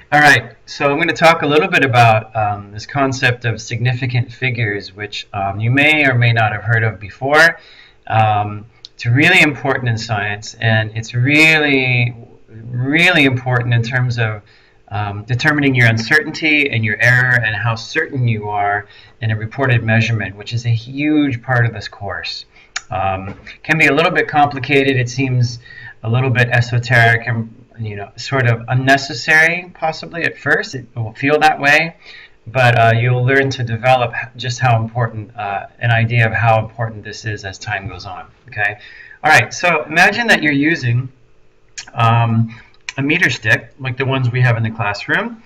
All right, so I'm going to talk a little bit about this concept of significant figures, which you may or may not have heard of before. It's really important in science, and it's really, really important in terms of determining your uncertainty and your error and how certain you are in a reported measurement, which is a huge part of this course. Can be a little bit complicated. It seems a little bit esoteric and sort of unnecessary possibly at first. It will feel that way, but you'll learn to develop just how important, an idea of how important this is as time goes on. Okay. All right. So imagine that you're using a meter stick like the ones we have in the classroom,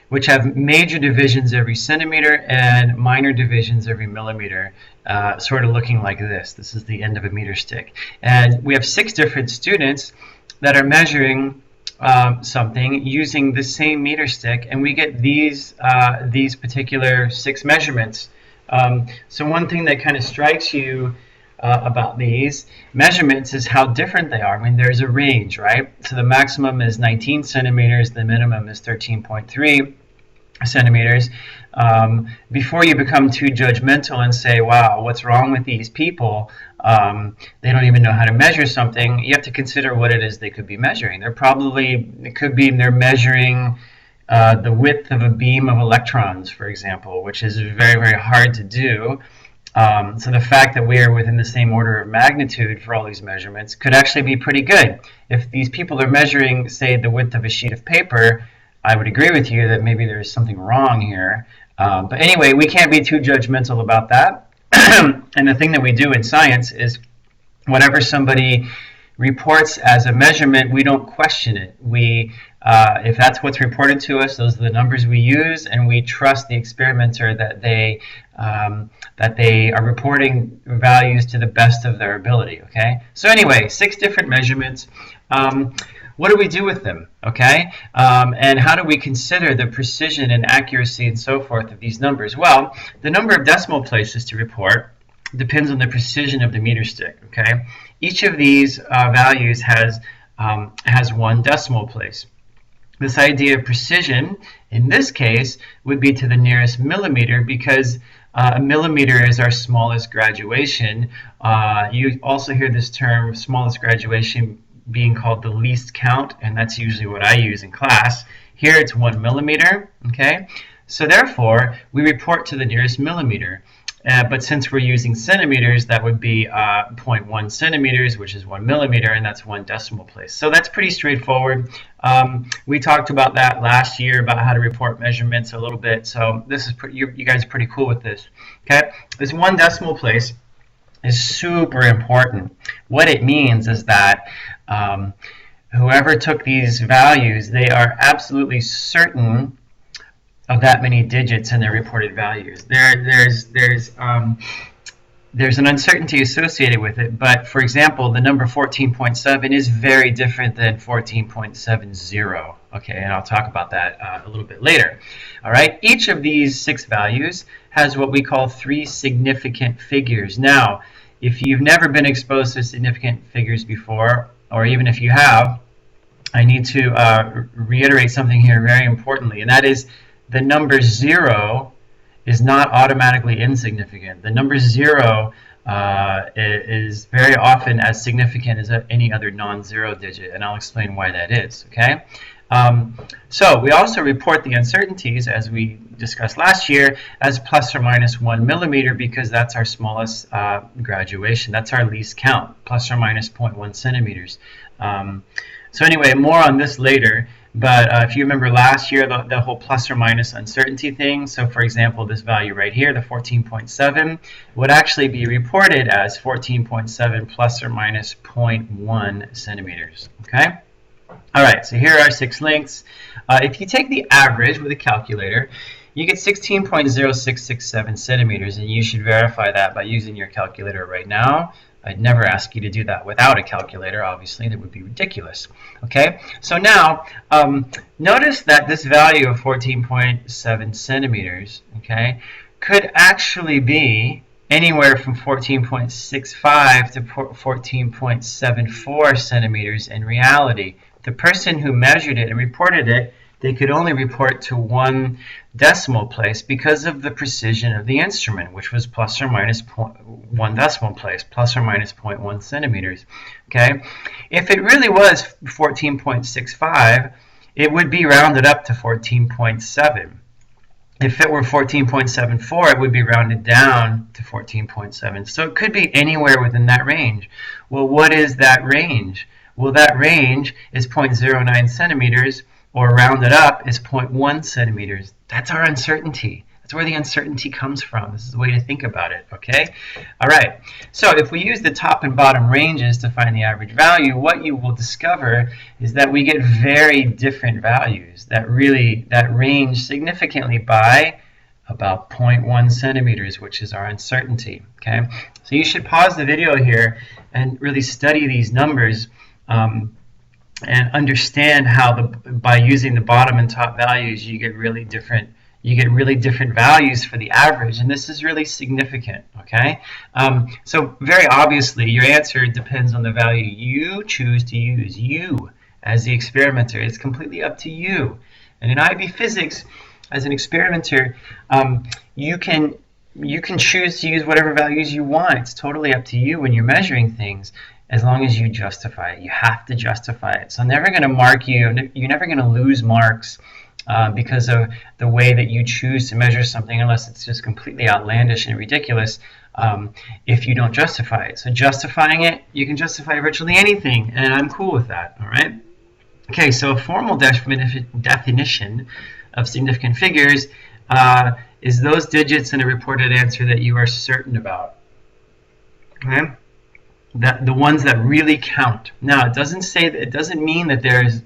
which have major divisions every centimeter and minor divisions every millimeter, sort of looking like this. This is the end of a meter stick. And we have 6 different students that are measuring something using the same meter stick, and we get these particular 6 measurements. So one thing that kind of strikes you about these measurements is how different they are. I mean, there's a range, right? So the maximum is 19 centimeters, the minimum is 13.3 centimeters. Before you become too judgmental and say, wow, what's wrong with these people? They don't even know how to measure something. You have to consider what it is they could be measuring. It could be they're measuring the width of a beam of electrons, for example, which is very, very hard to do. So the fact that we are within the same order of magnitude for all these measurements could actually be pretty good. If these people are measuring, say, the width of a sheet of paper, I would agree with you that maybe there's something wrong here. But anyway, we can't be too judgmental about that. And the thing that we do in science is whatever somebody reports as a measurement, we don't question it. If that's what's reported to us, those are the numbers we use, and we trust the experimenter that they are reporting values to the best of their ability. Okay. So anyway, 6 different measurements. What do we do with them? Okay, and how do we consider the precision and accuracy and so forth of these numbers? Well, the number of decimal places to report depends on the precision of the meter stick. Okay, each of these values has 1 decimal place. This idea of precision, in this case, would be to the nearest millimeter, because a millimeter is our smallest graduation. You also hear this term, smallest graduation, being called the least count, and that's usually what I use in class. Here it's 1 millimeter. Okay, so therefore we report to the nearest millimeter. But since we're using centimeters, that would be 0.1 centimeters, which is 1 millimeter, and that's 1 decimal place. So that's pretty straightforward. We talked about that last year, about how to report measurements a little bit. So this is you guys are pretty cool with this. Okay, this 1 decimal place is super important. What it means is that whoever took these values, they are absolutely certain of that many digits in their reported values. There's an uncertainty associated with it, but for example, the number 14.7 is very different than 14.70. Okay, and I'll talk about that a little bit later. All right, each of these 6 values has what we call 3 significant figures. Now, if you've never been exposed to significant figures before, or even if you have, I need to reiterate something here very importantly, and that is the number 0 is not automatically insignificant. The number 0 is very often as significant as any other non-zero digit, and I'll explain why that is. Okay. So we also report the uncertainties, as we discussed last year, as plus or minus 1 millimeter, because that's our smallest graduation. That's our least count, plus or minus 0.1 centimeters. So anyway, more on this later. But if you remember last year, the whole plus or minus uncertainty thing, so for example, this value right here, the 14.7, would actually be reported as 14.7 plus or minus 0.1 centimeters. Okay? All right, so here are 6 lengths. If you take the average with a calculator, you get 16.0667 centimeters, and you should verify that by using your calculator right now. I'd never ask you to do that without a calculator, obviously. That would be ridiculous. Okay, so now notice that this value of 14.7 centimeters, okay, could actually be anywhere from 14.65 to 14.74 centimeters in reality. the person who measured it and reported it, they could only report to 1 decimal place because of the precision of the instrument, which was plus or minus 1 decimal place, plus or minus 0.1 centimeters. Okay, if it really was 14.65, it would be rounded up to 14.7. If it were 14.74, it would be rounded down to 14.7. So it could be anywhere within that range. Well, what is that range? Well, that range is 0.09 centimeters, or rounded up is 0.1 centimeters. That's our uncertainty. That's where the uncertainty comes from. This is the way to think about it, okay? All right, so if we use the top and bottom ranges to find the average value, what you will discover is that we get very different values that range significantly by about 0.1 centimeters, which is our uncertainty, okay? So you should pause the video here and really study these numbers and understand how by using the bottom and top values, you get really different values for the average, and this is really significant, okay? So very obviously, your answer depends on the value you choose to use, you as the experimenter. It's completely up to you. And in IB Physics, as an experimenter, you can choose to use whatever values you want. It's totally up to you when you're measuring things, as long as you justify it. You have to justify it. So I'm never going to mark you. You're never going to lose marks because of the way that you choose to measure something, unless it's just completely outlandish and ridiculous, if you don't justify it. So justifying it, you can justify virtually anything, and I'm cool with that, all right? Okay, so a formal definition of significant figures is those digits in a reported answer that you are certain about, okay? The ones that really count. Now, it doesn't mean that there's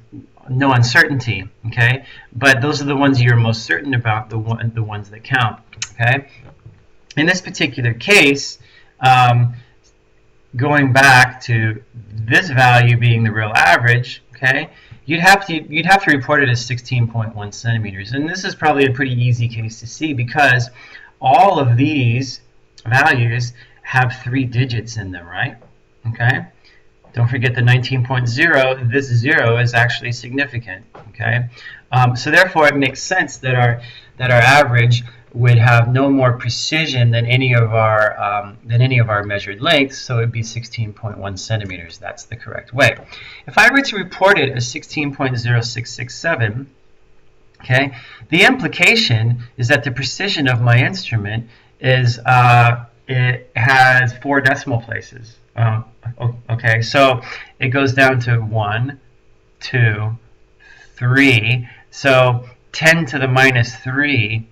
no uncertainty, okay? But those are the ones you're most certain about, the ones that count, okay? In this particular case, going back to this value being the real average, okay, you'd have to report it as 16.1 centimeters, and this is probably a pretty easy case to see because all of these values have 3 digits in them, right? Okay. Don't forget the 19.0. This 0 is actually significant. Okay. So therefore, it makes sense that our average would have no more precision than any of our measured lengths. So it would be 16.1 centimeters. That's the correct way. If I were to report it as 16.0667, okay, the implication is that the precision of my instrument is it has 4 decimal places. Okay, so it goes down to 1, 2, 3. So 10 to the minus 3.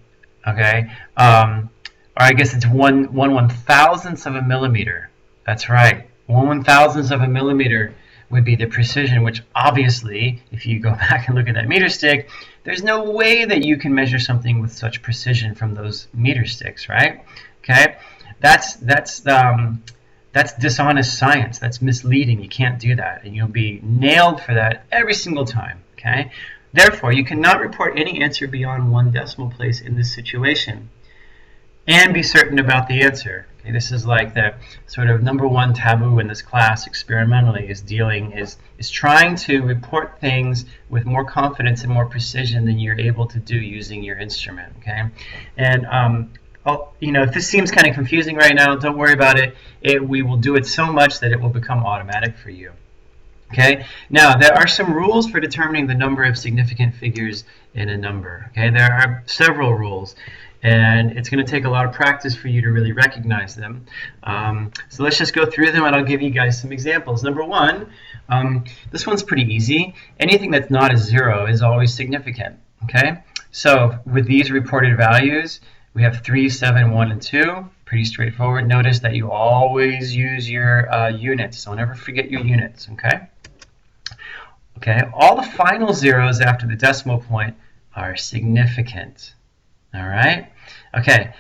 Okay, or I guess it's 1/1000th of a millimeter. That's right. 1/1000th of a millimeter would be the precision, which obviously, if you go back and look at that meter stick, there's no way that you can measure something with such precision from those meter sticks, right? Okay, that's dishonest science. That's misleading. You can't do that, and you'll be nailed for that every single time. Okay. Therefore, you cannot report any answer beyond 1 decimal place in this situation, and be certain about the answer. Okay, this is like the sort of #1 taboo in this class experimentally is trying to report things with more confidence and more precision than you're able to do using your instrument. Okay, and if this seems kind of confusing right now, don't worry about it. We will do it so much that it will become automatic for you. Okay. Now, there are some rules for determining the number of significant figures in a number. Okay, there are several rules, and it's going to take a lot of practice for you to really recognize them. So let's just go through them, and I'll give you guys some examples. Number 1, this one's pretty easy. Anything that's not a 0 is always significant. Okay. So with these reported values, we have 3, 7, 1, and 2. Pretty straightforward. Notice that you always use your units. Don't ever forget your units. Okay. Okay, all the final zeros after the decimal point are significant. All right? Okay,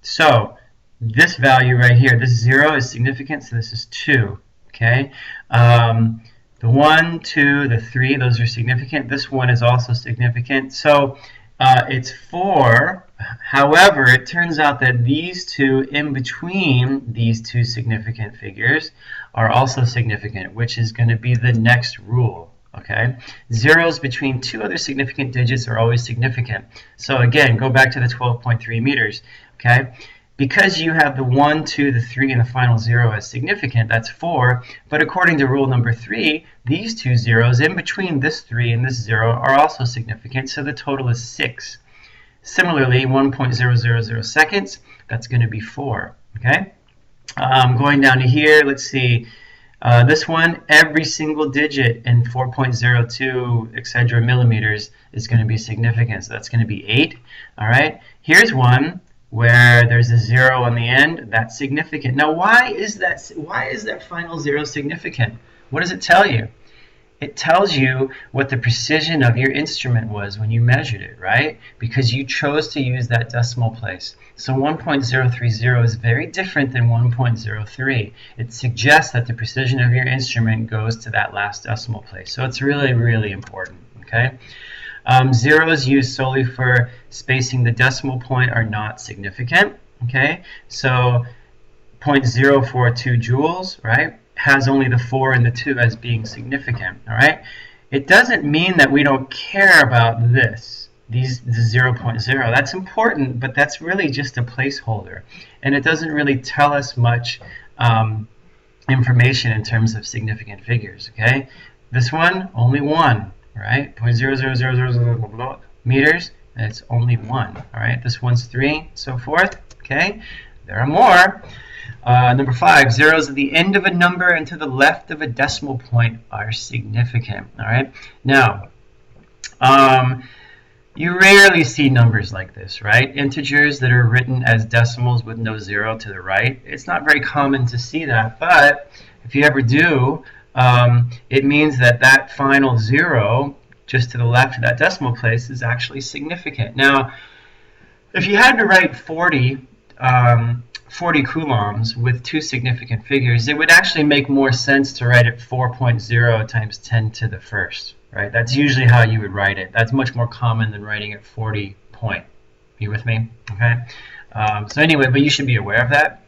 so this value right here, this 0 is significant, so this is 2. Okay, the 1, 2, the 3, those are significant. This one is also significant. So it's 4. However, it turns out that these two in between these two significant figures are also significant, which is going to be the next rule. Okay, zeros between two other significant digits are always significant. So again, go back to the 12.3 meters. Okay, because you have the 1, 2, the 3, and the final 0 as significant, that's 4. But according to rule number 3, these two zeros in between this 3 and this 0 are also significant, so the total is 6. Similarly, 1.000 seconds, that's going to be 4. Okay, going down to here, let's see. This one, every single digit in 4.02 etc. millimeters is going to be significant, so that's going to be 8. All right, here's one where there's a 0 on the end. That's significant. Now, why is that final 0 significant? What does it tell you? It tells you what the precision of your instrument was when you measured it, right? Because you chose to use that decimal place. So 1.030 is very different than 1.03. It suggests that the precision of your instrument goes to that last decimal place. So it's really, really important, okay? Zeros used solely for spacing the decimal point are not significant, okay? So 0.042 joules, right, has only the 4 and the 2 as being significant, all right? It doesn't mean that we don't care about this, the 0.0. That's important, but that's really just a placeholder. And it doesn't really tell us much information in terms of significant figures, okay? This one, only 1, right? 0.00000 meters, and it's only 1, all right? This one's 3, so forth, okay? There are more. Number 5, zeros at the end of a number and to the left of a decimal point are significant. All right. Now, you rarely see numbers like this, right? Integers that are written as decimals with no 0 to the right. It's not very common to see that, but if you ever do, it means that that final 0 just to the left of that decimal place is actually significant. Now, if you had to write 40 coulombs with two significant figures, it would actually make more sense to write it 4.0 times 10 to the first, right? That's usually how you would write it. That's much more common than writing it 40 point. You with me? Okay. So anyway, but you should be aware of that.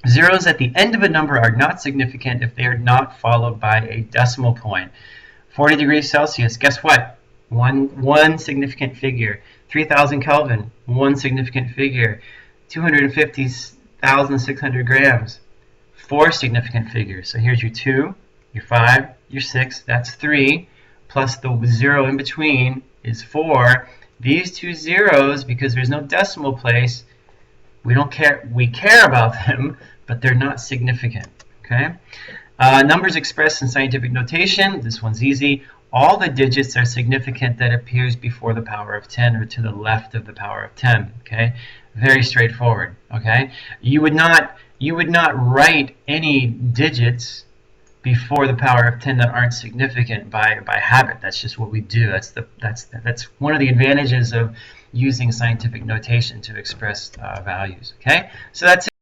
Zeros at the end of a number are not significant if they are not followed by a decimal point. 40 degrees Celsius, guess what? One significant figure. 3,000 Kelvin, one significant figure. 250,600 grams, 4 significant figures. So here's your 2, your 5, your 6, that's 3, plus the 0 in between is 4. These two zeros, because there's no decimal place, we care about them, but they're not significant, okay? Numbers expressed in scientific notation, this one's easy. All the digits are significant that appears before the power of 10 or to the left of the power of 10, okay? Very straightforward, okay? You would not write any digits before the power of 10 that aren't significant by habit. That's just what we do. That's one of the advantages of using scientific notation to express values, okay? So that's it.